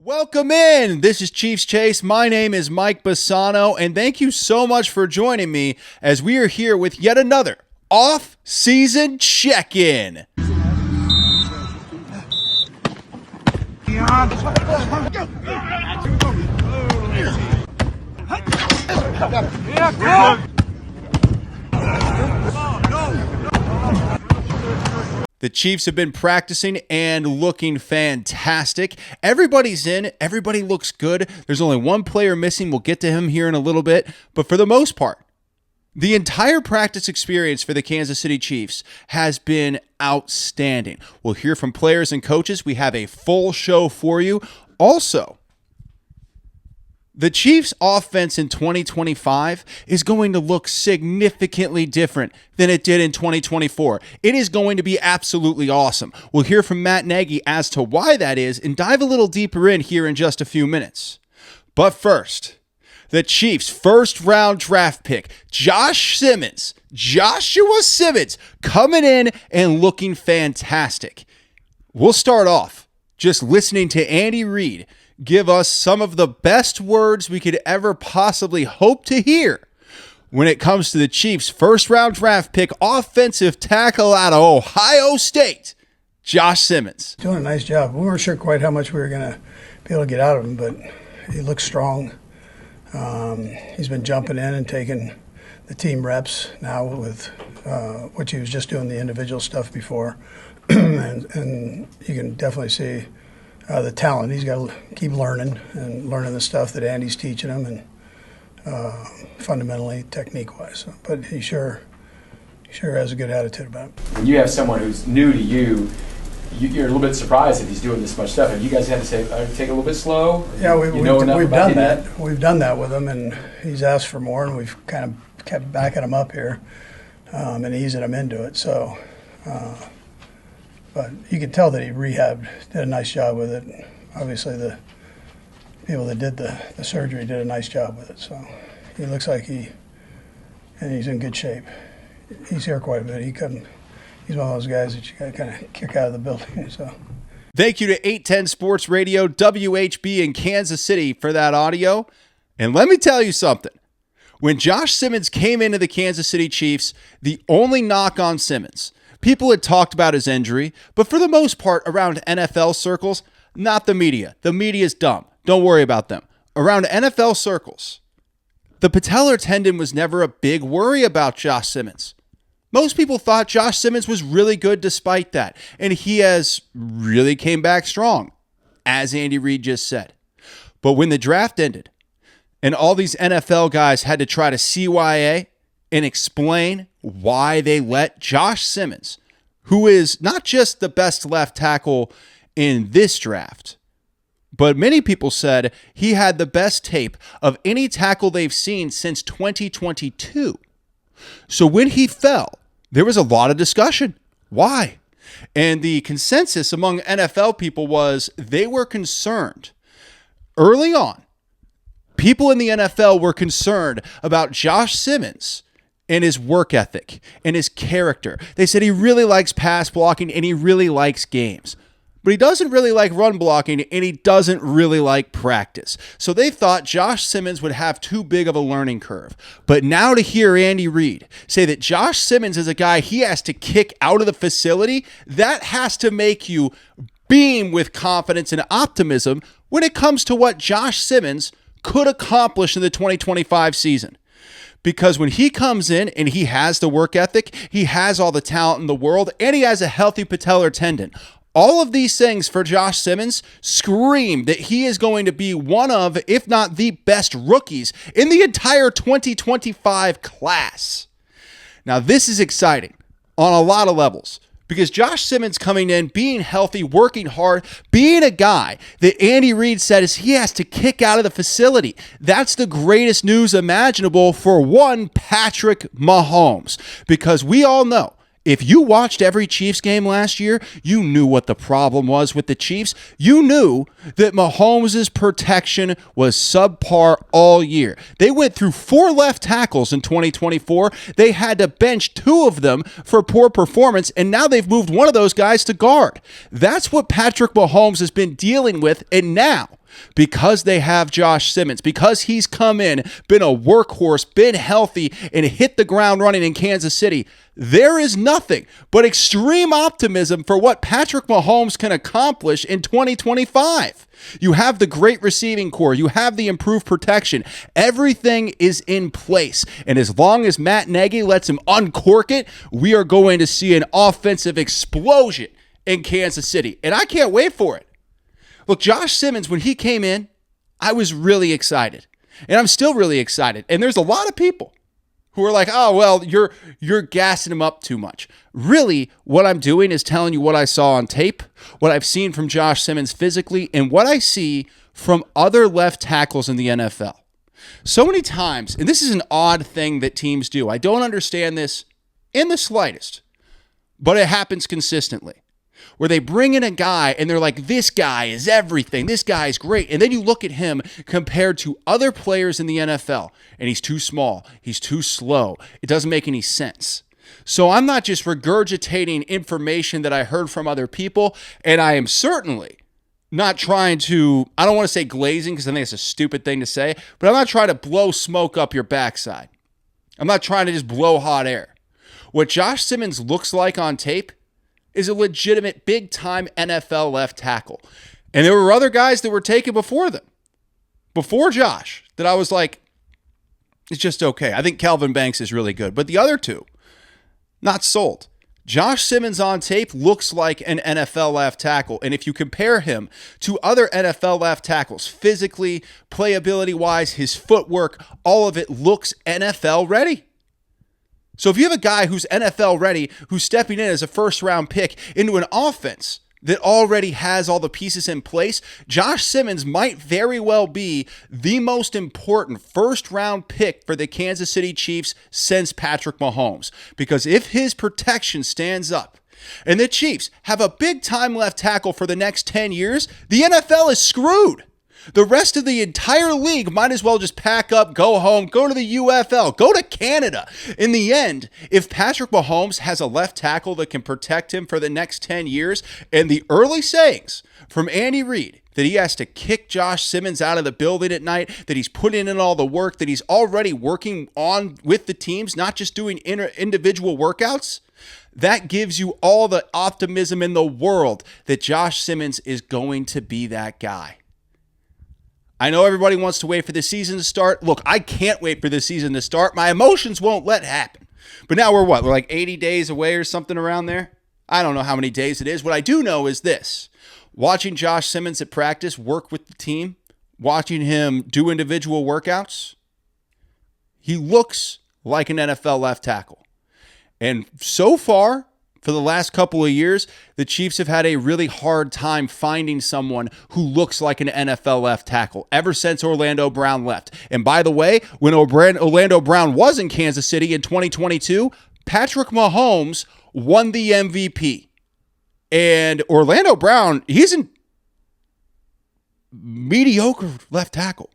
Welcome in. This is Chiefs Chase. My name is Mike Bassano, and thank you so much for joining me as we are here with yet another off-season check-in. The Chiefs have been practicing and looking fantastic. Everybody's in. Everybody looks good. There's only one player missing. We'll get to him here in a little bit. But for the most part, the entire practice experience for the Kansas City Chiefs has been outstanding. We'll hear from players and coaches. We have a full show for you. Also, the Chiefs' offense in 2025 is going to look significantly different than it did in 2024. It is going to be absolutely awesome. We'll hear from Matt Nagy as to why that is and dive a little deeper in here in just a few minutes. But first, the Chiefs' first-round draft pick, Joshua Simmons, coming in and looking fantastic. We'll start off just listening to Andy Reid give us some of the best words we could ever possibly hope to hear when it comes to the Chiefs' first-round draft pick, offensive tackle out of Ohio State, Josh Simmons. Doing a nice job. We weren't sure quite how much we were going to be able to get out of him, but he looks strong. He's been jumping in and taking the team reps now with which he was just doing the individual stuff before. and you can definitely see the talent. He's got to keep learning the stuff that Andy's teaching him, and fundamentally, technique-wise. But he sure has a good attitude about it. When you have someone who's new to you, you're a little bit surprised that he's doing this much stuff. And you guys had to say, take it a little bit slow? Yeah, we've done that. We've done that with him, and he's asked for more, and we've kind of kept backing him up here and easing him into it. So. But you can tell that he rehabbed, did a nice job with it. Obviously, the people that did the surgery did a nice job with it. So he looks like he's in good shape. He's here quite a bit. He's one of those guys that you got to kind of kick out of the building. So. Thank you to 810 Sports Radio, WHB in Kansas City for that audio. And let me tell you something. When Josh Simmons came into the Kansas City Chiefs, the only knock on Simmons, people had talked about his injury, but for the most part, around NFL circles, not the media. The media's dumb. Don't worry about them. Around NFL circles, the patellar tendon was never a big worry about Josh Simmons. Most people thought Josh Simmons was really good despite that, and he has really came back strong, as Andy Reid just said. But when the draft ended, and all these NFL guys had to try to CYA and explain why they let Josh Simmons, who is not just the best left tackle in this draft, but many people said he had the best tape of any tackle they've seen since 2022. So when he fell, there was a lot of discussion. Why? And the consensus among NFL people was they were concerned. Early on, people in the NFL were concerned about Josh Simmons and his work ethic and his character. They said he really likes pass blocking and he really likes games. But he doesn't really like run blocking and he doesn't really like practice. So they thought Josh Simmons would have too big of a learning curve. But now to hear Andy Reid say that Josh Simmons is a guy he has to kick out of the facility, that has to make you beam with confidence and optimism when it comes to what Josh Simmons could accomplish in the 2025 season. Because when he comes in and he has the work ethic, he has all the talent in the world, and he has a healthy patellar tendon. All of these things for Josh Simmons scream that he is going to be one of, if not the best rookies in the entire 2025 class. Now, this is exciting on a lot of levels. Because Josh Simmons coming in, being healthy, working hard, being a guy that Andy Reid said is he has to kick out of the facility. That's the greatest news imaginable for one Patrick Mahomes. Because we all know, if you watched every Chiefs game last year, you knew what the problem was with the Chiefs. You knew that Mahomes' protection was subpar all year. They went through 4 left tackles in 2024. They had to bench 2 of them for poor performance, and now they've moved one of those guys to guard. That's what Patrick Mahomes has been dealing with, and now because they have Josh Simmons, because he's come in, been a workhorse, been healthy, and hit the ground running in Kansas City. There is nothing but extreme optimism for what Patrick Mahomes can accomplish in 2025. You have the great receiving core. You have the improved protection. Everything is in place. And as long as Matt Nagy lets him uncork it, we are going to see an offensive explosion in Kansas City. And I can't wait for it. Look, Josh Simmons, when he came in, I was really excited. And I'm still really excited. And there's a lot of people who are like, oh, well, you're gassing him up too much. Really, what I'm doing is telling you what I saw on tape, what I've seen from Josh Simmons physically, and what I see from other left tackles in the NFL. So many times, and this is an odd thing that teams do. I don't understand this in the slightest, but it happens consistently, where they bring in a guy and they're like, this guy is everything. This guy is great. And then you look at him compared to other players in the NFL, and he's too small. He's too slow. It doesn't make any sense. So I'm not just regurgitating information that I heard from other people, and I am certainly not trying to, I don't want to say glazing because I think it's a stupid thing to say, but I'm not trying to blow smoke up your backside. I'm not trying to just blow hot air. What Josh Simmons looks like on tape is a legitimate big-time NFL left tackle. And there were other guys that were taken before them, before Josh, that I was like, it's just okay. I think Kelvin Banks is really good. But the other two, not sold. Josh Simmons on tape looks like an NFL left tackle. And if you compare him to other NFL left tackles, physically, playability-wise, his footwork, all of it looks NFL ready. So if you have a guy who's NFL ready, who's stepping in as a first-round pick into an offense that already has all the pieces in place, Josh Simmons might very well be the most important first-round pick for the Kansas City Chiefs since Patrick Mahomes. Because if his protection stands up and the Chiefs have a big-time left tackle for the next 10 years, the NFL is screwed. The rest of the entire league might as well just pack up, go home, go to the UFL, go to Canada. In the end, if Patrick Mahomes has a left tackle that can protect him for the next 10 years, and the early sayings from Andy Reid that he has to kick Josh Simmons out of the building at night, that he's putting in all the work, that he's already working on with the teams, not just doing individual workouts, that gives you all the optimism in the world that Josh Simmons is going to be that guy. I know everybody wants to wait for the season to start. Look, I can't wait for the season to start. My emotions won't let it happen. But now we're what? We're like 80 days away or something around there? I don't know how many days it is. What I do know is this. Watching Josh Simmons at practice work with the team, watching him do individual workouts, he looks like an NFL left tackle. And so far, for the last couple of years, the Chiefs have had a really hard time finding someone who looks like an NFL left tackle ever since Orlando Brown left. And by the way, when Orlando Brown was in Kansas City in 2022, Patrick Mahomes won the MVP. And Orlando Brown, he's a mediocre left tackle.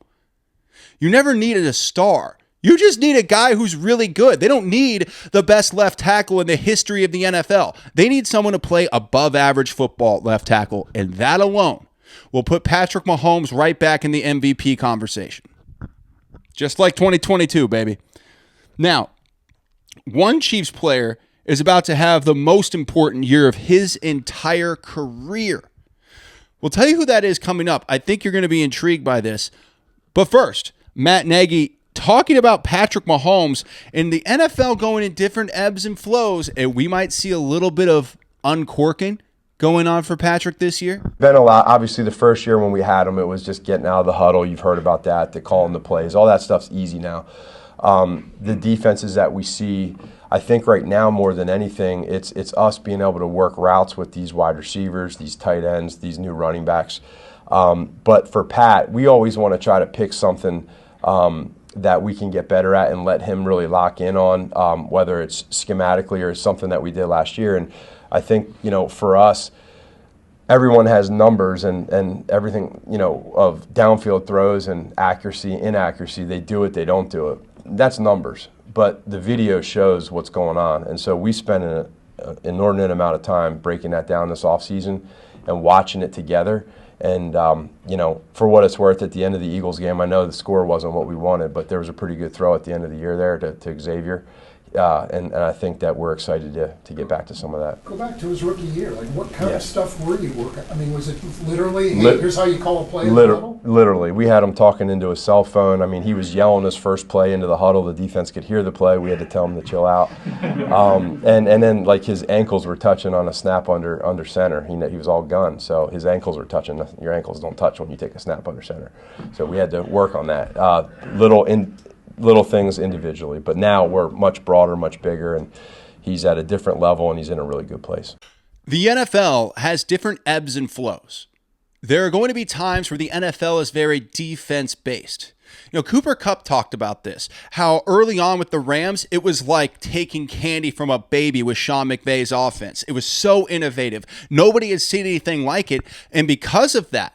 You never needed a star. You just need a guy who's really good. They don't need the best left tackle in the history of the NFL. They need someone to play above average football left tackle, and that alone will put Patrick Mahomes right back in the MVP conversation. Just like 2022, baby. Now, one Chiefs player is about to have the most important year of his entire career. We'll tell you who that is coming up. I think you're going to be intrigued by this. But first, Matt Nagy talking about Patrick Mahomes and the NFL going in different ebbs and flows, and we might see a little bit of uncorking going on for Patrick this year. Been a lot. Obviously, the first year when we had him, it was just getting out of the huddle. You've heard about that, the calling the plays. All that stuff's easy now. The defenses that we see, I think right now more than anything, it's us being able to work routes with these wide receivers, these tight ends, these new running backs. But for Pat, we always want to try to pick something that we can get better at and let him really lock in on, whether it's schematically or something that we did last year. And I think, for us, everyone has numbers and everything, of downfield throws and accuracy, inaccuracy. They do it, they don't do it. That's numbers. But the video shows what's going on. And so we spent an inordinate amount of time breaking that down this offseason and watching it together. And, for what it's worth, at the end of the Eagles game, I know the score wasn't what we wanted, but there was a pretty good throw at the end of the year there to Xavier. And I think that we're excited to get back to some of that. Go back to his rookie year. Like, what kind Yeah. of stuff were you working? I mean, was it literally, hey, here's how you call a play in the huddle? Literally. We had him talking into his cell phone. I mean, he was yelling his first play into the huddle. The defense could hear the play. We had to tell him to chill out. And then, like, his ankles were touching on a snap under center. He was all gun, so his ankles were touching. Your ankles don't touch when you take a snap under center. So we had to work on that. Little things individually, but now we're much broader, much bigger, and he's at a different level, and he's in a really good place. The NFL has different ebbs and flows. There are going to be times where the NFL is very defense-based. Cooper Kupp talked about this, how early on with the Rams, it was like taking candy from a baby with Sean McVay's offense. It was so innovative. Nobody had seen anything like it, and because of that,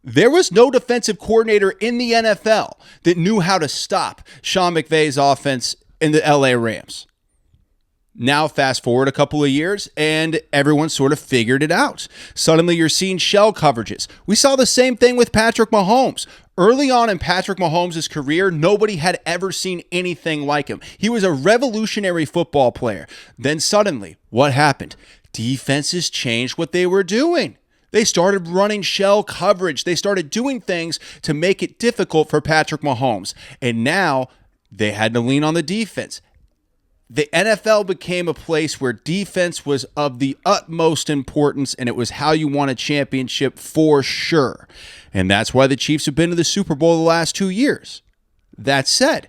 there was no defensive coordinator in the NFL that knew how to stop Sean McVay's offense in the LA Rams. Now, fast forward a couple of years, and everyone sort of figured it out. Suddenly, you're seeing shell coverages. We saw the same thing with Patrick Mahomes. Early on in Patrick Mahomes' career, nobody had ever seen anything like him. He was a revolutionary football player. Then suddenly, what happened? Defenses changed what they were doing. They started running shell coverage. They started doing things to make it difficult for Patrick Mahomes. And now they had to lean on the defense. The NFL became a place where defense was of the utmost importance, and it was how you won a championship for sure. And that's why the Chiefs have been to the Super Bowl the last 2 years. That said,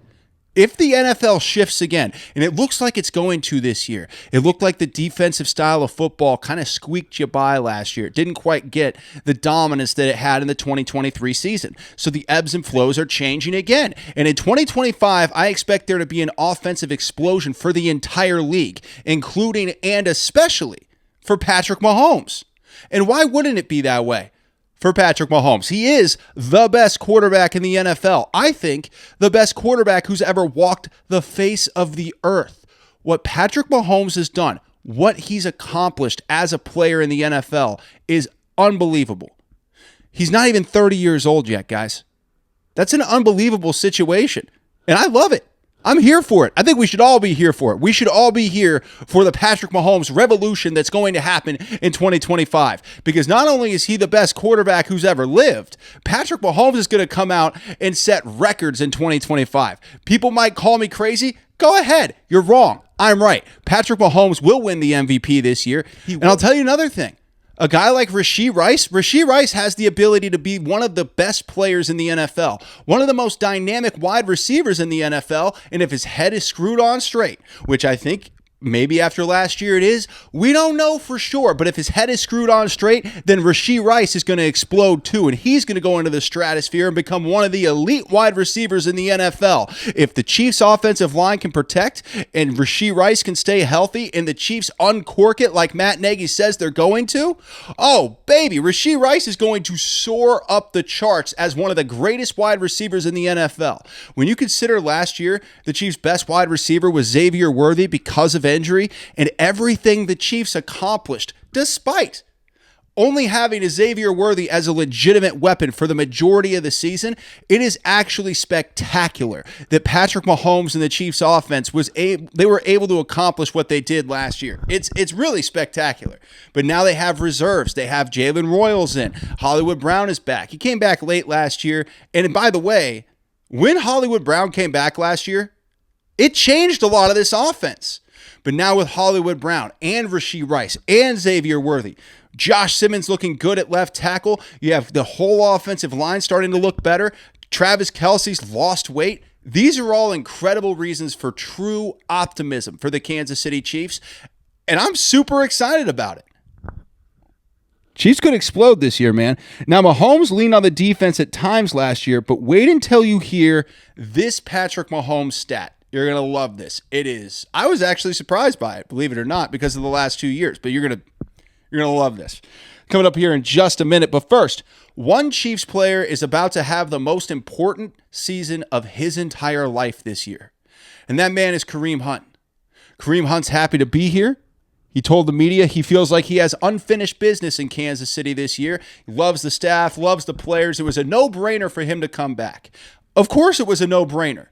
if the NFL shifts again, and it looks like it's going to this year, it looked like the defensive style of football kind of squeaked you by last year. It didn't quite get the dominance that it had in the 2023 season. So the ebbs and flows are changing again. And in 2025, I expect there to be an offensive explosion for the entire league, including and especially for Patrick Mahomes. And why wouldn't it be that way? For Patrick Mahomes. He is the best quarterback in the NFL. I think the best quarterback who's ever walked the face of the earth. What Patrick Mahomes has done, what he's accomplished as a player in the NFL is unbelievable. He's not even 30 years old yet, guys. That's an unbelievable situation, and I love it. I'm here for it. I think we should all be here for it. We should all be here for the Patrick Mahomes revolution that's going to happen in 2025. Because not only is he the best quarterback who's ever lived, Patrick Mahomes is going to come out and set records in 2025. People might call me crazy. Go ahead. You're wrong. I'm right. Patrick Mahomes will win the MVP this year. And I'll tell you another thing. A guy like Rashee Rice has the ability to be one of the best players in the NFL, one of the most dynamic wide receivers in the NFL, and if his head is screwed on straight, which I think maybe after last year it is, we don't know for sure, but if his head is screwed on straight, then Rashee Rice is going to explode too, and he's going to go into the stratosphere and become one of the elite wide receivers in the NFL. If the Chiefs' offensive line can protect and Rashee Rice can stay healthy and the Chiefs uncork it like Matt Nagy says they're going to, oh baby, Rashee Rice is going to soar up the charts as one of the greatest wide receivers in the NFL. When you consider last year the Chiefs' best wide receiver was Xavier Worthy because of injury, and everything the Chiefs accomplished despite only having a Xavier Worthy as a legitimate weapon for the majority of the season, it is actually spectacular that Patrick Mahomes and the Chiefs offense they were able to accomplish what they did last year. It's really spectacular. But now they have reserves. They have Jalen Royals in. Hollywood Brown is back. He came back late last year. And by the way, when Hollywood Brown came back last year, it changed a lot of this offense. But now with Hollywood Brown and Rashee Rice and Xavier Worthy, Josh Simmons looking good at left tackle, you have the whole offensive line starting to look better. Travis Kelce's lost weight. These are all incredible reasons for true optimism for the Kansas City Chiefs, and I'm super excited about it. Chiefs could explode this year, man. Now, Mahomes leaned on the defense at times last year, but wait until you hear this Patrick Mahomes stat. You're going to love this. It is. I was actually surprised by it, believe it or not, because of the last 2 years, but you're going to love this. Coming up here in just a minute, but first, one Chiefs player is about to have the most important season of his entire life this year, and that man is Kareem Hunt. Kareem Hunt's happy to be here. He told the media he feels like he has unfinished business in Kansas City this year. He loves the staff, loves the players. It was a no-brainer for him to come back. Of course it was a no-brainer.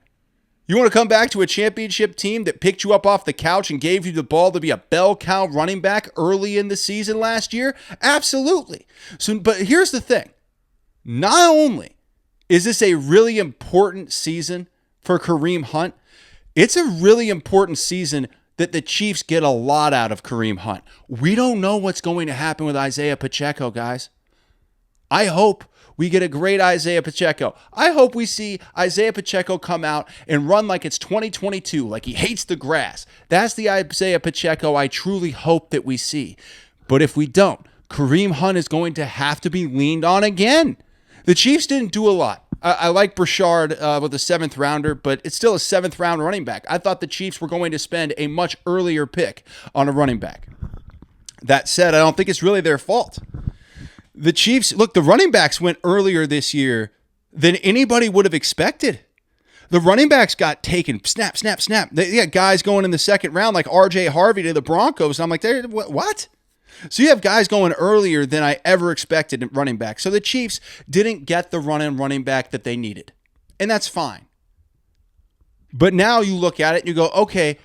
You want to come back to a championship team that picked you up off the couch and gave you the ball to be a bell cow running back early in the season last year? Absolutely. But here's the thing. Not only is this a really important season for Kareem Hunt, it's a really important season that the Chiefs get a lot out of Kareem Hunt. We don't know what's going to happen with Isaiah Pacheco, guys. I hope we get a great Isaiah Pacheco. I hope we see Isaiah Pacheco come out and run like it's 2022, like he hates the grass. That's the Isaiah Pacheco I truly hope that we see. But if we don't, Kareem Hunt is going to have to be leaned on again. The Chiefs didn't do a lot. I like Brashard with a 7th rounder, but it's still a 7th round running back. I thought the Chiefs were going to spend a much earlier pick on a running back. That said, I don't think it's really their fault. The Chiefs, look, the running backs went earlier this year than anybody would have expected. The running backs got taken, snap, snap, snap. They got guys going in the 2nd round like R.J. Harvey to the Broncos. And I'm like, what? So you have guys going earlier than I ever expected at running back. So the Chiefs didn't get the running back that they needed. And that's fine. But now you look at it and you go, okay,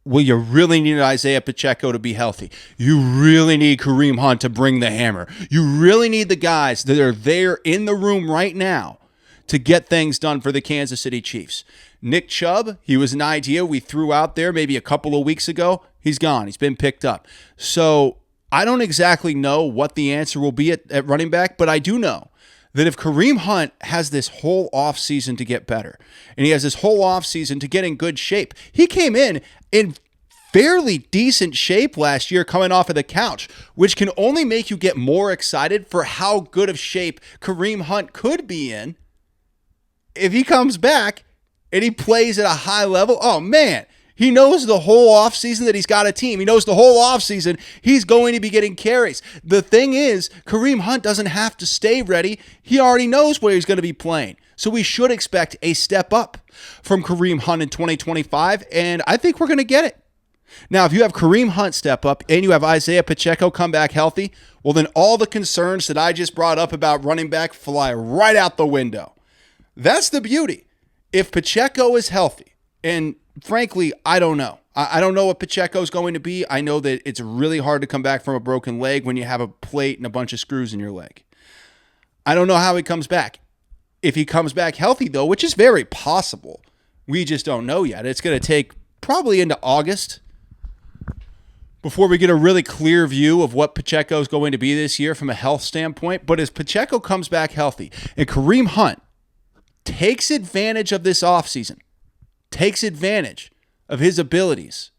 well, you really need Isaiah Pacheco to be healthy. You really need Kareem Hunt to bring the hammer. You really need the guys that are there in the room right now to get things done for the Kansas City Chiefs. Nick Chubb, he was an idea we threw out there maybe a couple of weeks ago. He's gone. He's been picked up. So I don't exactly know what the answer will be at running back, but I do know that if Kareem Hunt has this whole offseason to get better, and he has this whole offseason to get in good shape, he came in fairly decent shape last year coming off of the couch, which can only make you get more excited for how good of shape Kareem Hunt could be in if he comes back and he plays at a high level. Oh, man. He knows the whole offseason that he's got a team. He knows the whole offseason he's going to be getting carries. The thing is, Kareem Hunt doesn't have to stay ready. He already knows where he's going to be playing. So we should expect a step up from Kareem Hunt in 2025, and I think we're going to get it. Now, if you have Kareem Hunt step up and you have Isaiah Pacheco come back healthy, well, then all the concerns that I just brought up about running back fly right out the window. That's the beauty. If Pacheco is healthy, and frankly, I don't know. I don't know what Pacheco is going to be. I know that it's really hard to come back from a broken leg when you have a plate and a bunch of screws in your leg. I don't know how he comes back. If he comes back healthy, though, which is very possible, we just don't know yet. It's going to take probably into August before we get a really clear view of what Pacheco is going to be this year from a health standpoint. But as Pacheco comes back healthy and Kareem Hunt takes advantage of this offseason, takes advantage of his abilities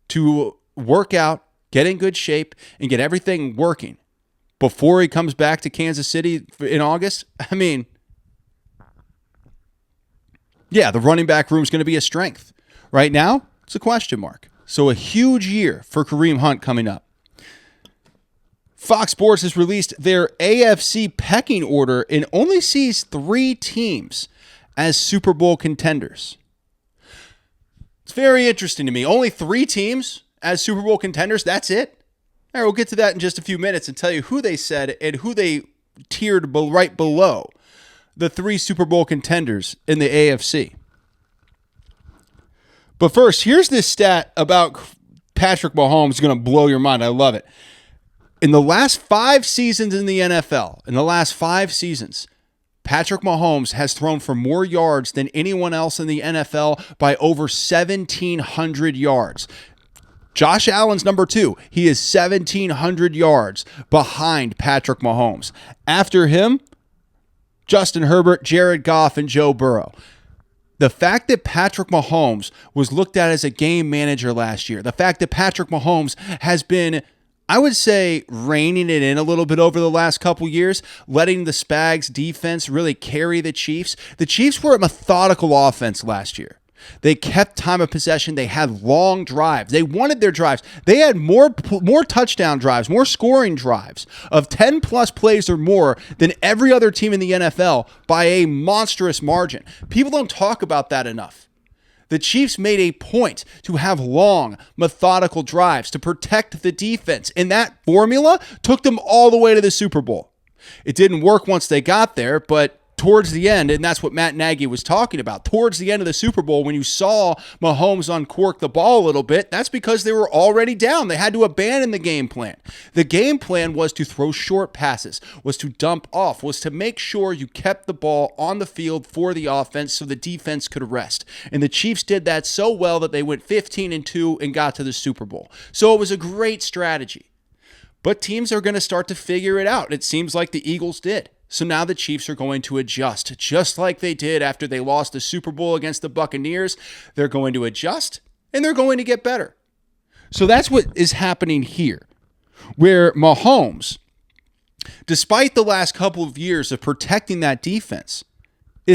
to work out, get in good shape, and get everything working before he comes back to Kansas City in August, I mean, yeah, the running back room is going to be a strength. Right now, it's a question mark. So a huge year for Kareem Hunt coming up. Fox Sports has released their AFC pecking order and only sees 3 teams as Super Bowl contenders. It's very interesting to me. Only 3 teams as Super Bowl contenders. That's it. All right, we'll get to that in just a few minutes and tell you who they said and who they tiered right below the 3 Super Bowl contenders in the AFC. But first, here's this stat about Patrick Mahomes. It's going to blow your mind. I love it. In the last 5 seasons in the NFL, Patrick Mahomes has thrown for more yards than anyone else in the NFL by over 1,700 yards. Josh Allen's number 2. He is 1,700 yards behind Patrick Mahomes. After him, Justin Herbert, Jared Goff, and Joe Burrow. The fact that Patrick Mahomes was looked at as a game manager last year, the fact that Patrick Mahomes has been, I would say, reining it in a little bit over the last couple years, letting the Spags defense really carry the Chiefs. The Chiefs were a methodical offense last year. They kept time of possession. They had long drives. They wanted their drives. They had more touchdown drives, more scoring drives of 10-plus plays or more than every other team in the NFL by a monstrous margin. People don't talk about that enough. The Chiefs made a point to have long, methodical drives to protect the defense, and that formula took them all the way to the Super Bowl. It didn't work once they got there, but towards the end, and that's what Matt Nagy was talking about, towards the end of the Super Bowl, when you saw Mahomes uncork the ball a little bit, that's because they were already down. They had to abandon the game plan. The game plan was to throw short passes, was to dump off, was to make sure you kept the ball on the field for the offense so the defense could rest. And the Chiefs did that so well that they went 15-2 and got to the Super Bowl. So it was a great strategy. But teams are going to start to figure it out. It seems like the Eagles did. So now the Chiefs are going to adjust, just like they did after they lost the Super Bowl against the Buccaneers. They're going to adjust, and they're going to get better. So that's what is happening here, where Mahomes, despite the last couple of years of protecting that defense,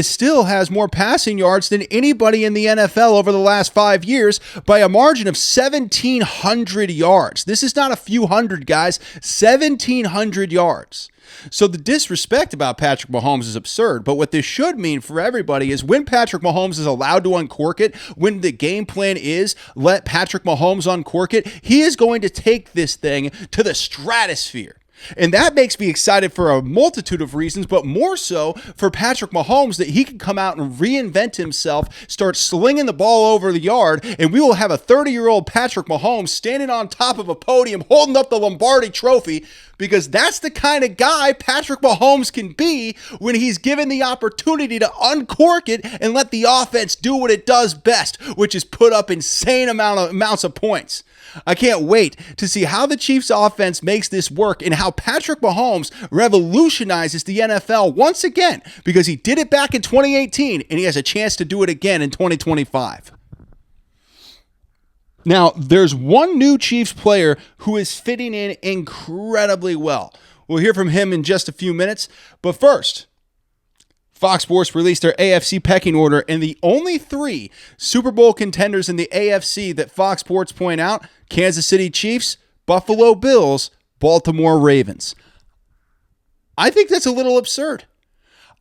still has more passing yards than anybody in the NFL over the last 5 years by a margin of 1,700 yards. This is not a few hundred, guys. 1,700 yards. So the disrespect about Patrick Mahomes is absurd, but what this should mean for everybody is when Patrick Mahomes is allowed to uncork it, when the game plan is let Patrick Mahomes uncork it, he is going to take this thing to the stratosphere. And that makes me excited for a multitude of reasons, but more so for Patrick Mahomes, that he can come out and reinvent himself, start slinging the ball over the yard, and we will have a 30-year-old Patrick Mahomes standing on top of a podium holding up the Lombardi Trophy, because that's the kind of guy Patrick Mahomes can be when he's given the opportunity to uncork it and let the offense do what it does best, which is put up insane amounts of points. I can't wait to see how the Chiefs offense makes this work and how Patrick Mahomes revolutionizes the NFL once again, because he did it back in 2018 and he has a chance to do it again in 2025. Now, there's one new Chiefs player who is fitting in incredibly well. We'll hear from him in just a few minutes, but first, Fox Sports released their AFC pecking order, and the only 3 Super Bowl contenders in the AFC that Fox Sports point out: Kansas City Chiefs, Buffalo Bills, Baltimore Ravens. I think that's a little absurd.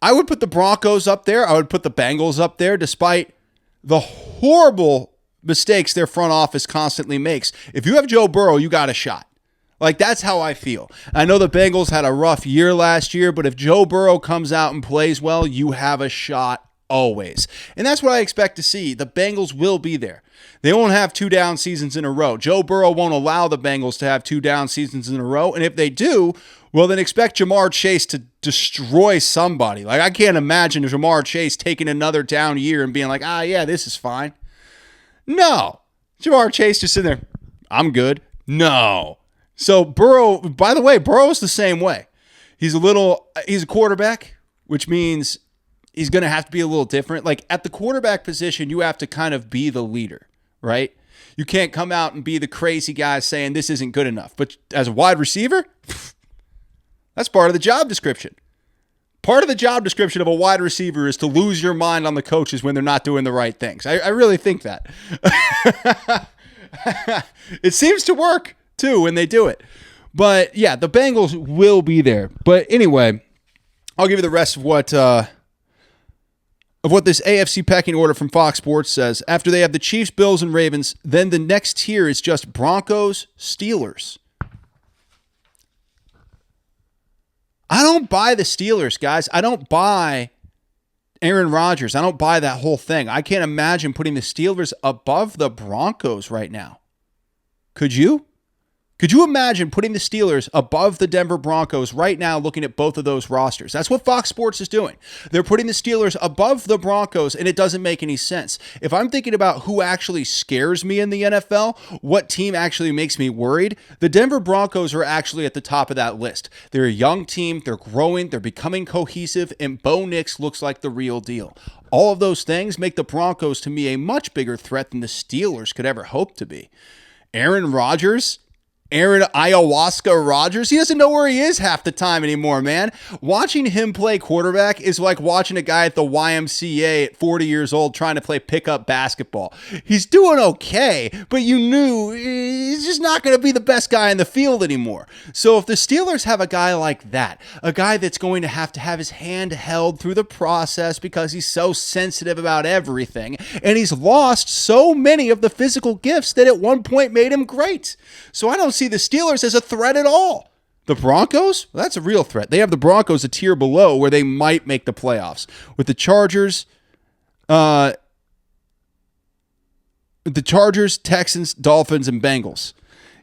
I would put the Broncos up there. I would put the Bengals up there, despite the horrible mistakes their front office constantly makes. If you have Joe Burrow, you got a shot. Like, that's how I feel. I know the Bengals had a rough year last year, but if Joe Burrow comes out and plays well, you have a shot always. And that's what I expect to see. The Bengals will be there. They won't have 2 down seasons in a row. Joe Burrow won't allow the Bengals to have 2 down seasons in a row. And if they do, well, then expect Jamar Chase to destroy somebody. Like, I can't imagine Jamar Chase taking another down year and being like, yeah, this is fine. No. Jamar Chase just sitting there, I'm good. No. So Burrow, by the way, Burrow's the same way. He's a quarterback, which means he's going to have to be a little different. Like, at the quarterback position, you have to kind of be the leader, right? You can't come out and be the crazy guy saying this isn't good enough. But as a wide receiver, that's part of the job description. Part of the job description of a wide receiver is to lose your mind on the coaches when they're not doing the right things. I really think that. It seems to work too when they do it. But yeah, the Bengals will be there. But anyway, I'll give you the rest of what this AFC pecking order from Fox Sports says. After they have the Chiefs, Bills, and Ravens, then the next tier is just Broncos, Steelers. I don't buy the Steelers, guys. I don't buy Aaron Rodgers. I don't buy that whole thing. I can't imagine putting the Steelers above the Broncos right now. Could you? Could you imagine putting the Steelers above the Denver Broncos right now, looking at both of those rosters? That's what Fox Sports is doing. They're putting the Steelers above the Broncos, and it doesn't make any sense. If I'm thinking about who actually scares me in the NFL, what team actually makes me worried, the Denver Broncos are actually at the top of that list. They're a young team. They're growing. They're becoming cohesive, and Bo Nix looks like the real deal. All of those things make the Broncos, to me, a much bigger threat than the Steelers could ever hope to be. Aaron Rodgers Aaron Ayahuasca Rodgers. He doesn't know where he is half the time anymore, man. Watching him play quarterback is like watching a guy at the YMCA at 40 years old trying to play pickup basketball. He's doing okay, but you knew he's just not going to be the best guy in the field anymore. So if the Steelers have a guy like that, a guy that's going to have his hand held through the process because he's so sensitive about everything, and he's lost so many of the physical gifts that at one point made him great. So I don't see the Steelers as a threat at all. The Broncos? Well, that's a real threat. They have the Broncos a tier below where they might make the playoffs. With the Chargers, Texans, Dolphins, and Bengals.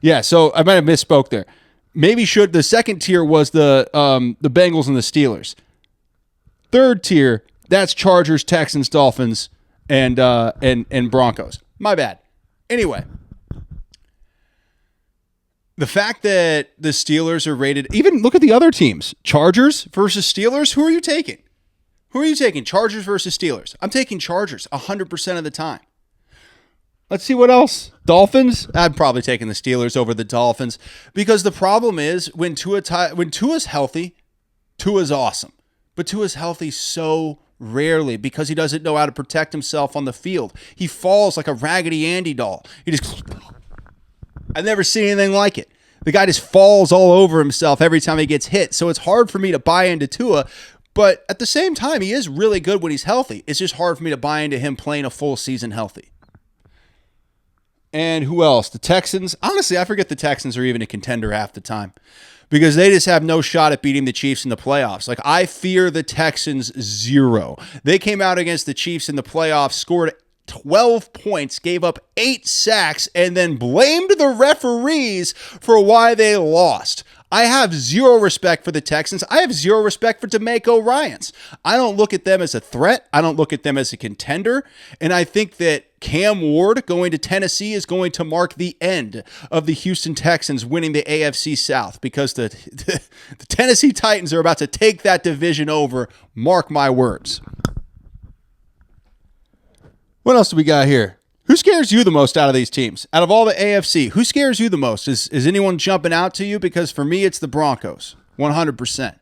Yeah, so I might have misspoke there. Maybe the second tier was the Bengals and the Steelers. Third tier, that's Chargers, Texans, Dolphins, and Broncos. My bad. Anyway, the fact that the Steelers are rated, even look at the other teams. Chargers versus Steelers, who are you taking? Who are you taking? Chargers versus Steelers. I'm taking Chargers 100% of the time. Let's see what else. Dolphins, I'd probably taking the Steelers over the Dolphins because the problem is when Tua's healthy, Tua's awesome. But Tua's healthy so rarely because he doesn't know how to protect himself on the field. He falls like a Raggedy Andy doll. I've never seen anything like it. The guy just falls all over himself every time he gets hit. So it's hard for me to buy into Tua. But at the same time, he is really good when he's healthy. It's just hard for me to buy into him playing a full season healthy. And who else? The Texans. Honestly, I forget the Texans are even a contender half the time because they just have no shot at beating the Chiefs in the playoffs. Like, I fear the Texans 0. They came out against the Chiefs in the playoffs, scored 12 points, gave up 8 sacks, and then blamed the referees for why they lost. I have 0 respect for the Texans. I have 0 respect for DeMeco Ryans. I don't look at them as a threat. I don't look at them as a contender. And I think that Cam Ward going to Tennessee is going to mark the end of the Houston Texans winning the AFC South because the Tennessee Titans are about to take that division over. Mark my words. What else do we got here? Who scares you the most out of these teams? Out of all the AFC, who scares you the most? Is anyone jumping out to you? Because for me, it's the Broncos, 100%.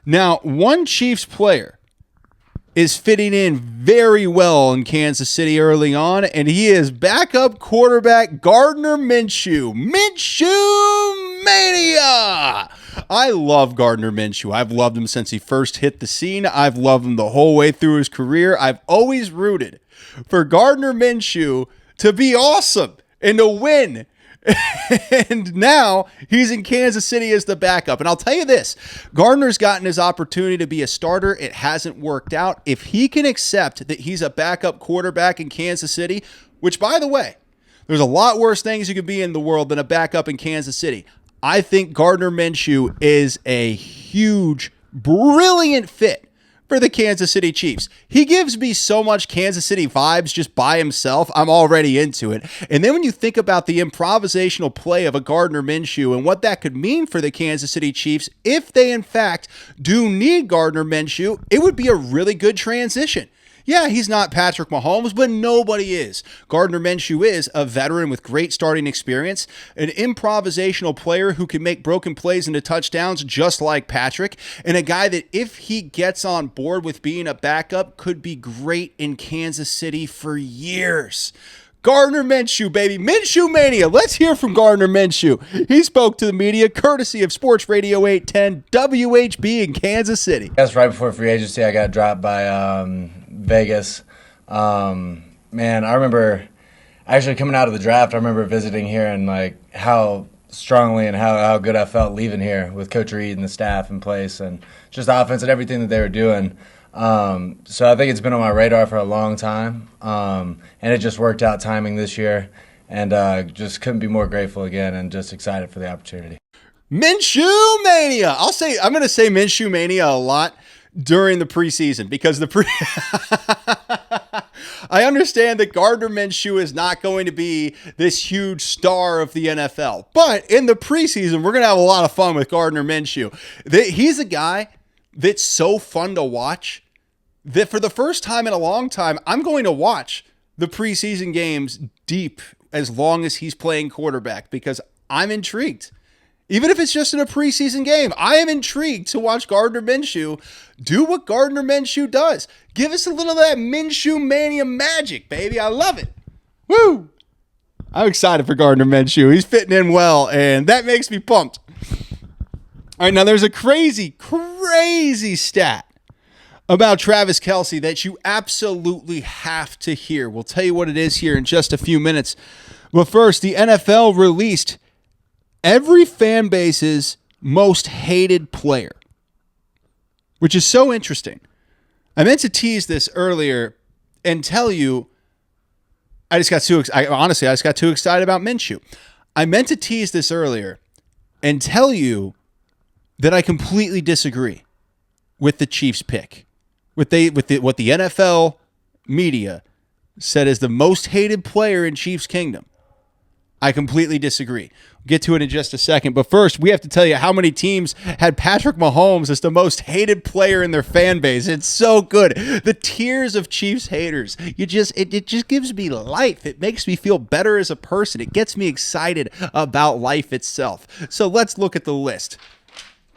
Now, one Chiefs player is fitting in very well in Kansas City early on, and he is backup quarterback Gardner Minshew. Minshew Mania! I love Gardner Minshew. I've loved him since he first hit the scene. I've loved him the whole way through his career. I've always rooted for Gardner Minshew to be awesome and to win. And now he's in Kansas City as the backup. And I'll tell you this, Gardner's gotten his opportunity to be a starter. It hasn't worked out. If he can accept that he's a backup quarterback in Kansas City, which, by the way, there's a lot worse things you could be in the world than a backup in Kansas City. I think Gardner Minshew is a huge, brilliant fit for the Kansas City Chiefs. He gives me so much Kansas City vibes just by himself. I'm already into it. And then when you think about the improvisational play of a Gardner Minshew and what that could mean for the Kansas City Chiefs, if they in fact do need Gardner Minshew, it would be a really good transition. Yeah, he's not Patrick Mahomes, but nobody is. Gardner Minshew is a veteran with great starting experience, an improvisational player who can make broken plays into touchdowns just like Patrick, and a guy that if he gets on board with being a backup could be great in Kansas City for years. Gardner Minshew, baby. Minshew Mania. Let's hear from Gardner Minshew. He spoke to the media courtesy of Sports Radio 810 WHB in Kansas City. That's right before free agency. I got dropped by Vegas. Man, I remember actually coming out of the draft, I remember visiting here and like how strongly and how good I felt leaving here with Coach Reed and the staff in place and just the offense and everything that they were doing. So I think it's been on my radar for a long time, and it just worked out timing this year, and just couldn't be more grateful again and just excited for the opportunity. Minshew Mania. I'm going to say Minshew Mania a lot during the preseason because I understand that Gardner Minshew is not going to be this huge star of the NFL, but in the preseason, we're going to have a lot of fun with Gardner Minshew. He's a guy that's so fun to watch that for the first time in a long time, I'm going to watch the preseason games deep as long as he's playing quarterback because I'm intrigued. Even if it's just in a preseason game, I am intrigued to watch Gardner Minshew do what Gardner Minshew does. Give us a little of that Minshew Mania magic, baby. I love it. Woo! I'm excited for Gardner Minshew. He's fitting in well, and that makes me pumped. All right, now there's a crazy stat about Travis Kelce that you absolutely have to hear. We'll tell you what it is here in just a few minutes. But first, the NFL released every fan base's most hated player, which is so interesting. I meant to tease this earlier and tell you I just got too excited about Minshew. I meant to tease this earlier and tell you that I completely disagree with the Chiefs pick. What the NFL media said is the most hated player in Chiefs Kingdom. I completely disagree. We'll get to it in just a second. But first, we have to tell you how many teams had Patrick Mahomes as the most hated player in their fan base. It's so good. The tears of Chiefs haters. It just gives me life. It makes me feel better as a person. It gets me excited about life itself. So let's look at the list.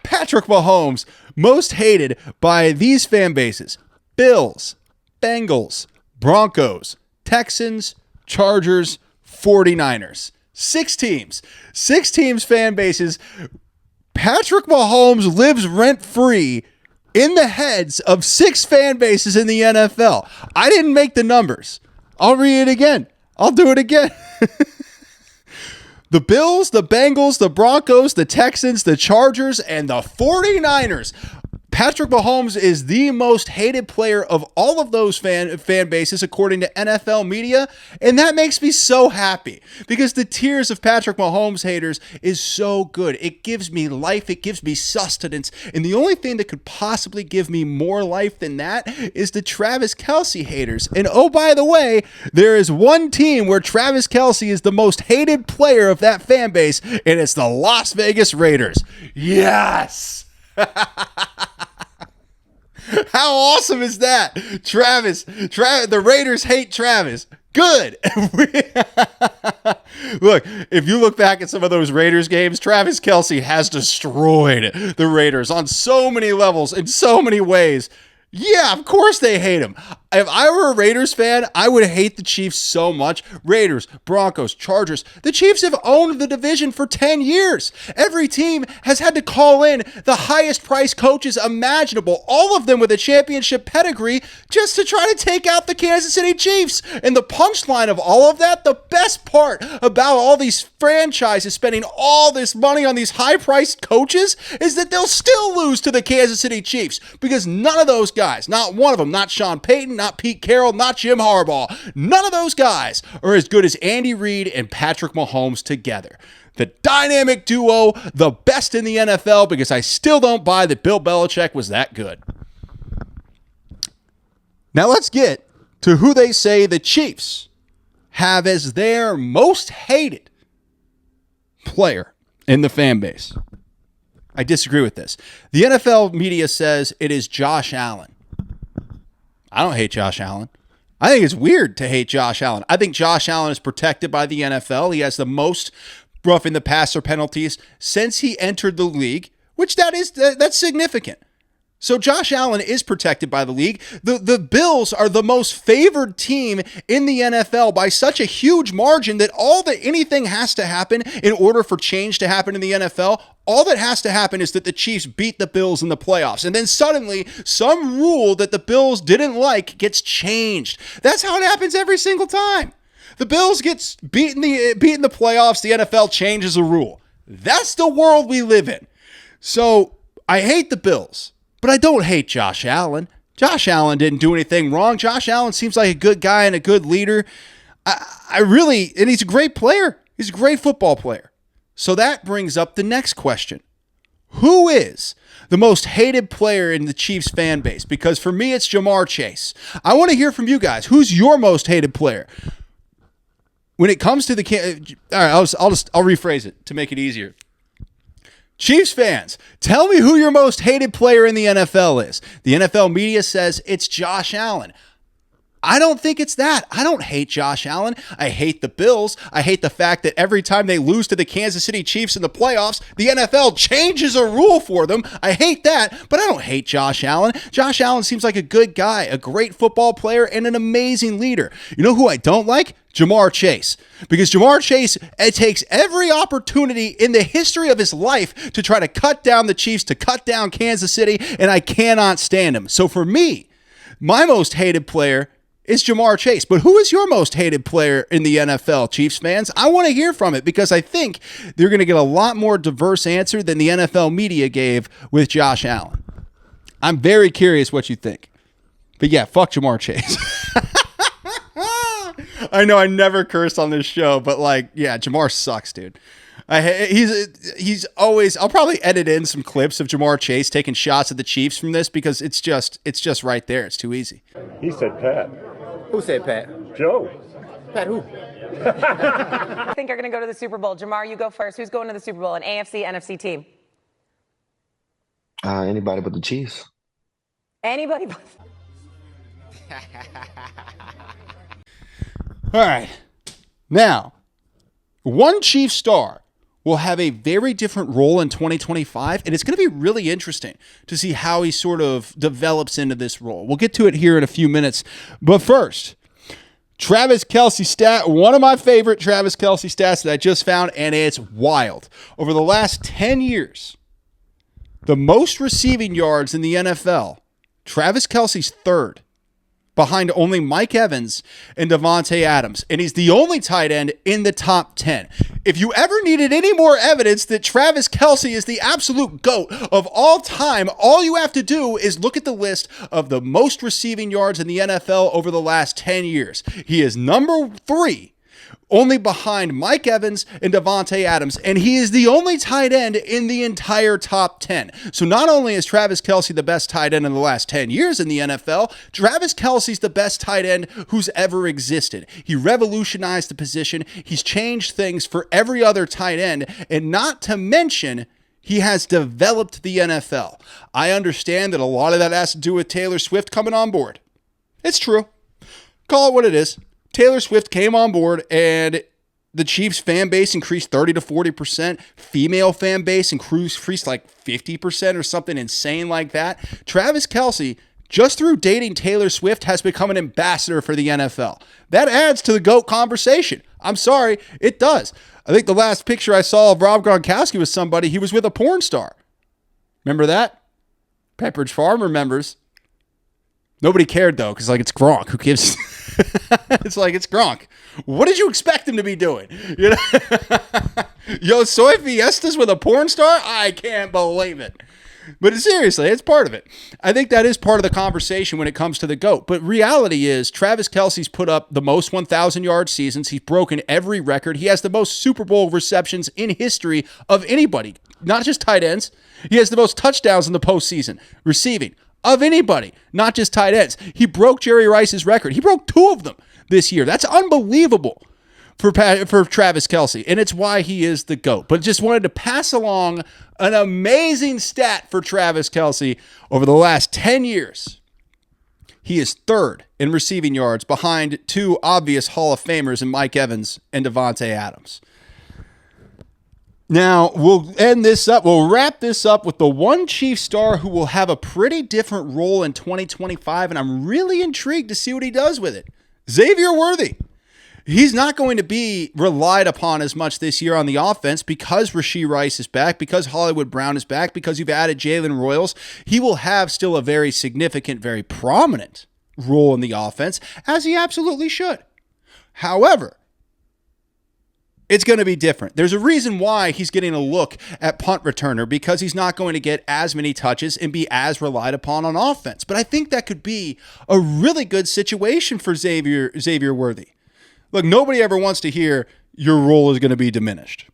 Patrick Mahomes, most hated by these fan bases: Bills, Bengals, Broncos, Texans, Chargers, 49ers. 6 teams. 6 teams fan bases. Patrick Mahomes lives rent-free in the heads of 6 fan bases in the NFL. I didn't make the numbers. I'll read it again. I'll do it again. The Bills, the Bengals, the Broncos, the Texans, the Chargers, and the 49ers. Patrick Mahomes is the most hated player of all of those fan bases, according to NFL media, and that makes me so happy because the tears of Patrick Mahomes haters is so good. It gives me life. It gives me sustenance, and the only thing that could possibly give me more life than that is the Travis Kelce haters. And oh, by the way, there is one team where Travis Kelce is the most hated player of that fan base, and it's the Las Vegas Raiders. Yes! How awesome is that? Travis, the Raiders hate Travis. Good. Look, if you look back at some of those Raiders games, Travis Kelce has destroyed the Raiders on so many levels, in so many ways. Yeah, of course they hate him. If I were a Raiders fan, I would hate the Chiefs so much. Raiders, Broncos, Chargers. The Chiefs have owned the division for 10 years. Every team has had to call in the highest priced coaches imaginable, all of them with a championship pedigree, just to try to take out the Kansas City Chiefs. And the punchline of all of that, the best part about all these franchises spending all this money on these high priced coaches, is that they'll still lose to the Kansas City Chiefs because none of those guys, not one of them, not Sean Payton, not Pete Carroll, not Jim Harbaugh, none of those guys are as good as Andy Reid and Patrick Mahomes together. The dynamic duo, the best in the NFL, because I still don't buy that Bill Belichick was that good. Now let's get to who they say the Chiefs have as their most hated player in the fan base. I disagree with this. The NFL media says it is Josh Allen. I don't hate Josh Allen. I think it's weird to hate Josh Allen. I think Josh Allen is protected by the NFL. He has the most roughing the passer penalties since he entered the league, which that's significant. So Josh Allen is protected by the league. The Bills are the most favored team in the NFL by such a huge margin that anything has to happen in order for change to happen in the NFL. All that has to happen is that the Chiefs beat the Bills in the playoffs. And then suddenly, some rule that the Bills didn't like gets changed. That's how it happens every single time. The Bills gets beaten in the playoffs, the NFL changes a rule. That's the world we live in. So I hate the Bills, but I don't hate Josh Allen. Josh Allen didn't do anything wrong. Josh Allen seems like a good guy and a good leader. And he's a great player. He's a great football player. So that brings up the next question. Who is the most hated player in the Chiefs fan base? Because for me, it's Ja'Marr Chase. I want to hear from you guys. Who's your most hated player? When it comes to all right, I'll rephrase it to make it easier. Chiefs fans, tell me who your most hated player in the NFL is. The NFL media says it's Josh Allen. I don't think it's that. I don't hate Josh Allen. I hate the Bills. I hate the fact that every time they lose to the Kansas City Chiefs in the playoffs, the NFL changes a rule for them. I hate that, but I don't hate Josh Allen. Josh Allen seems like a good guy, a great football player, and an amazing leader. You know who I don't like? Ja'Marr Chase. Because Ja'Marr Chase, it takes every opportunity in the history of his life to try to cut down the Chiefs, to cut down Kansas City, and I cannot stand him. So for me, my most hated player is Ja'Marr Chase. But who is your most hated player in the NFL, Chiefs fans? I want to hear from it because I think they're going to get a lot more diverse answer than the NFL media gave with Josh Allen. I'm very curious what you think. But yeah, fuck Ja'Marr Chase. I know I never curse on this show, but yeah, Ja'Marr sucks, dude. He's always. I'll probably edit in some clips of Ja'Marr Chase taking shots at the Chiefs from this because it's just right there. It's too easy. He said Pat. Who said Pat? Joe. Pat who? I think are going to go to the Super Bowl. Jamar, you go first. Who's going to the Super Bowl? An AFC, NFC team? Anybody but the Chiefs. Anybody but... All right. Now, one Chiefs star will have a very different role in 2025, and it's going to be really interesting to see how he sort of develops into this role. We'll get to it here in a few minutes. But first, Travis Kelce stat, one of my favorite Travis Kelce stats that I just found, and it's wild. Over the last 10 years, the most receiving yards in the NFL, Travis Kelce's third, behind only Mike Evans and Davante Adams. And he's the only tight end in the top 10. If you ever needed any more evidence that Travis Kelce is the absolute GOAT of all time, all you have to do is look at the list of the most receiving yards in the NFL over the last 10 years. He is number 3, only behind Mike Evans and Davante Adams, and he is the only tight end in the entire top 10. So not only is Travis Kelce the best tight end in the last 10 years in the NFL, Travis Kelce's the best tight end who's ever existed. He revolutionized the position. He's changed things for every other tight end, and not to mention, he has developed the NFL. I understand that a lot of that has to do with Taylor Swift coming on board. It's true. Call it what it is. Taylor Swift came on board and the Chiefs fan base increased 30 to 40%. Female fan base increased like 50% or something insane like that. Travis Kelce, just through dating Taylor Swift, has become an ambassador for the NFL. That adds to the GOAT conversation. I'm sorry, it does. I think the last picture I saw of Rob Gronkowski was somebody, he was with a porn star. Remember that? Pepperidge Farm remembers. Nobody cared though, because it's Gronk. Who gives? It's Gronk. What did you expect him to be doing? You know? Yo, soy fiestas with a porn star? I can't believe it. But seriously, it's part of it. I think that is part of the conversation when it comes to the GOAT. But reality is, Travis Kelce's put up the most 1,000-yard seasons. He's broken every record. He has the most Super Bowl receptions in history of anybody, not just tight ends. He has the most touchdowns in the postseason, receiving, of anybody, not just tight ends. He broke Jerry Rice's record. He broke 2 of them this year. That's unbelievable for Travis Kelce, and it's why he is the GOAT. But just wanted to pass along an amazing stat for Travis Kelce over the last 10 years. He is 3rd in receiving yards behind 2 obvious Hall of Famers in Mike Evans and Davante Adams. Now, we'll end this up. We'll wrap this up with the one Chief star who will have a pretty different role in 2025, and I'm really intrigued to see what he does with it. Xavier Worthy. He's not going to be relied upon as much this year on the offense because Rashee Rice is back, because Hollywood Brown is back, because you've added Jalen Royals. He will have still a very significant, very prominent role in the offense, as he absolutely should. However, it's going to be different. There's a reason why he's getting a look at punt returner, because he's not going to get as many touches and be as relied upon on offense. But I think that could be a really good situation for Xavier Worthy. Look, nobody ever wants to hear your role is going to be diminished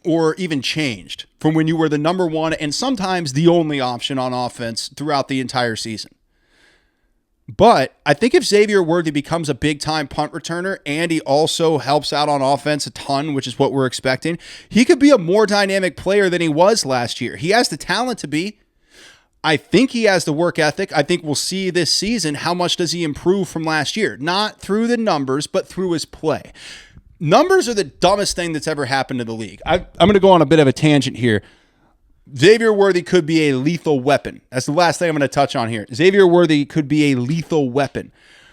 or even changed from when you were the number 1 and sometimes the only option on offense throughout the entire season. But I think if Xavier Worthy becomes a big-time punt returner and he also helps out on offense a ton, which is what we're expecting, he could be a more dynamic player than he was last year. He has the talent to be. I think he has the work ethic. I think we'll see this season how much does he improve from last year. Not through the numbers, but through his play. Numbers are the dumbest thing that's ever happened to the league. I'm going to go on a bit of a tangent here. Xavier Worthy could be a lethal weapon. That's the last thing I'm going to touch on here. Xavier Worthy could be a lethal weapon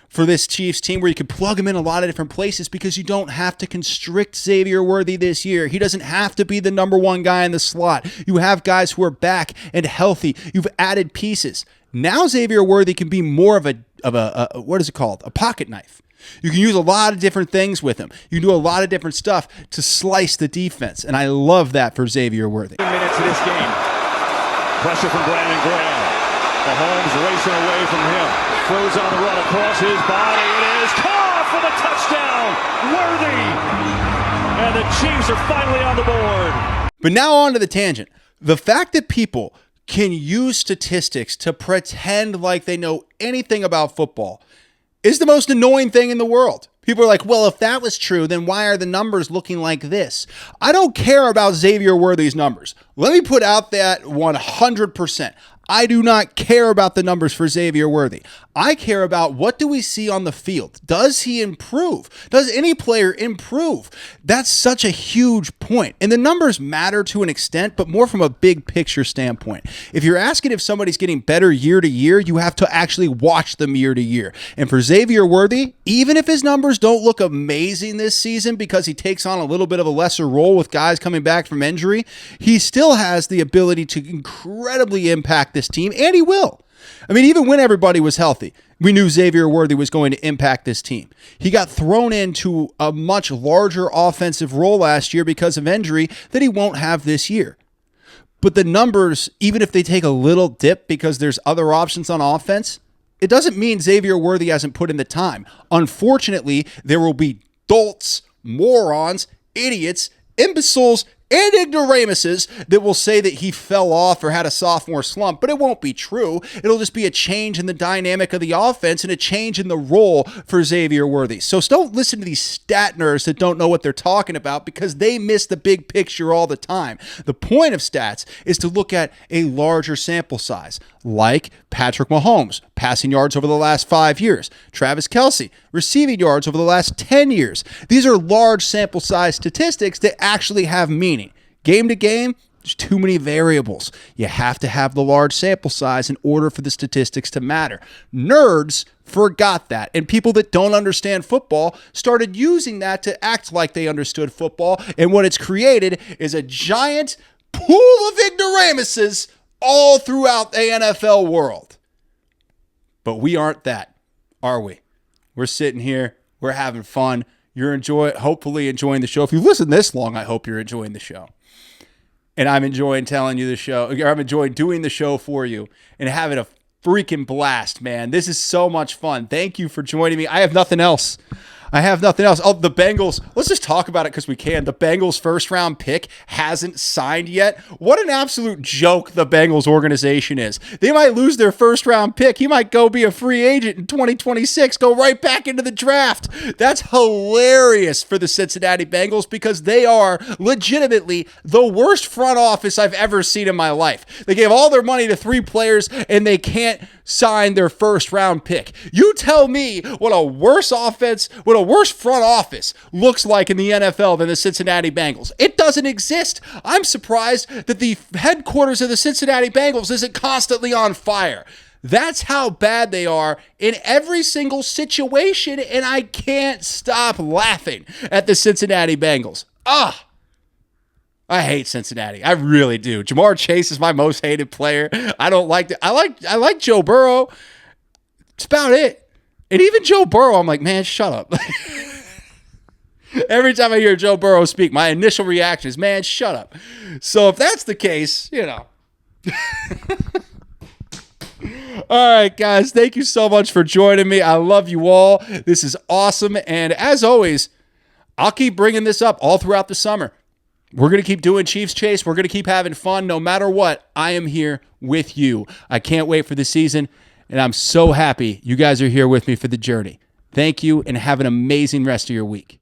for this Chiefs team where you could plug him in a lot of different places because you don't have to constrict Xavier Worthy this year. He doesn't have to be the number one guy in the slot. You have guys who are back and healthy. You've added pieces. Now Xavier Worthy can be more of a what is it called? A pocket knife. You can use a lot of different things with him. You can do a lot of different stuff to slice the defense, and I love that for Xavier Worthy. Minutes of this game. Pressure from Brandon Graham. Mahomes racing away from him. Throws on the run across his body. It is caught for the touchdown. Worthy. And the Chiefs are finally on the board. But now on to the tangent. The fact that people can use statistics to pretend like they know anything about football is the most annoying thing in the world. People are like, well, if that was true, then why are the numbers looking like this? I don't care about Xavier Worthy's numbers. Let me put out that 100%. I do not care about the numbers for Xavier Worthy. I care about what do we see on the field. Does he improve? Does any player improve? That's such a huge point. And the numbers matter to an extent, but more from a big picture standpoint. If you're asking if somebody's getting better year to year, you have to actually watch them year to year. And for Xavier Worthy, even if his numbers don't look amazing this season because he takes on a little bit of a lesser role with guys coming back from injury, he still has the ability to incredibly impact this team, and he will. I mean, even when everybody was healthy, we knew Xavier Worthy was going to impact this team. He got thrown into a much larger offensive role last year because of injury that he won't have this year. But the numbers, even if they take a little dip because there's other options on offense, it doesn't mean Xavier Worthy hasn't put in the time. Unfortunately, there will be dolts, morons, idiots, imbeciles, and ignoramuses that will say that he fell off or had a sophomore slump, but it won't be true. It'll just be a change in the dynamic of the offense and a change in the role for Xavier Worthy. So don't listen to these stat nerds that don't know what they're talking about because they miss the big picture all the time. The point of stats is to look at a larger sample size, like Patrick Mahomes, passing yards over the last 5 years, Travis Kelce, receiving yards over the last 10 years. These are large sample size statistics that actually have meaning. Game to game, there's too many variables. You have to have the large sample size in order for the statistics to matter. Nerds forgot that, and people that don't understand football started using that to act like they understood football, and what it's created is a giant pool of ignoramuses all throughout the NFL world. But we aren't that, are we? We're sitting here, we're having fun. You're hopefully enjoying the show. If you listen this long, I hope you're enjoying the show. And I'm enjoying telling you the show, or I'm enjoying doing the show for you and having a freaking blast, man. This is so much fun. Thank you for joining me. I have nothing else. Oh, the Bengals. Let's just talk about it because we can. The Bengals' first-round pick hasn't signed yet. What an absolute joke the Bengals organization is. They might lose their first-round pick. He might go be a free agent in 2026, go right back into the draft. That's hilarious for the Cincinnati Bengals because they are legitimately the worst front office I've ever seen in my life. They gave all their money to 3 players, and they can't sign their first-round pick. You tell me what a worse offense, what a worse front office looks like in the NFL than the Cincinnati Bengals. It doesn't exist. I'm surprised that the headquarters of the Cincinnati Bengals isn't constantly on fire. That's how bad they are in every single situation, and I can't stop laughing at the Cincinnati Bengals. I hate Cincinnati. I really do. Jamar Chase is my most hated player. I don't like it. I like Joe Burrow. It's about it. And even Joe Burrow, I'm like, man, shut up. Every time I hear Joe Burrow speak, my initial reaction is, man, shut up. So if that's the case, All right, guys, thank you so much for joining me. I love you all. This is awesome. And as always, I'll keep bringing this up all throughout the summer. We're going to keep doing Chiefs Chase. We're going to keep having fun. No matter what, I am here with you. I can't wait for the season, and I'm so happy you guys are here with me for the journey. Thank you, and have an amazing rest of your week.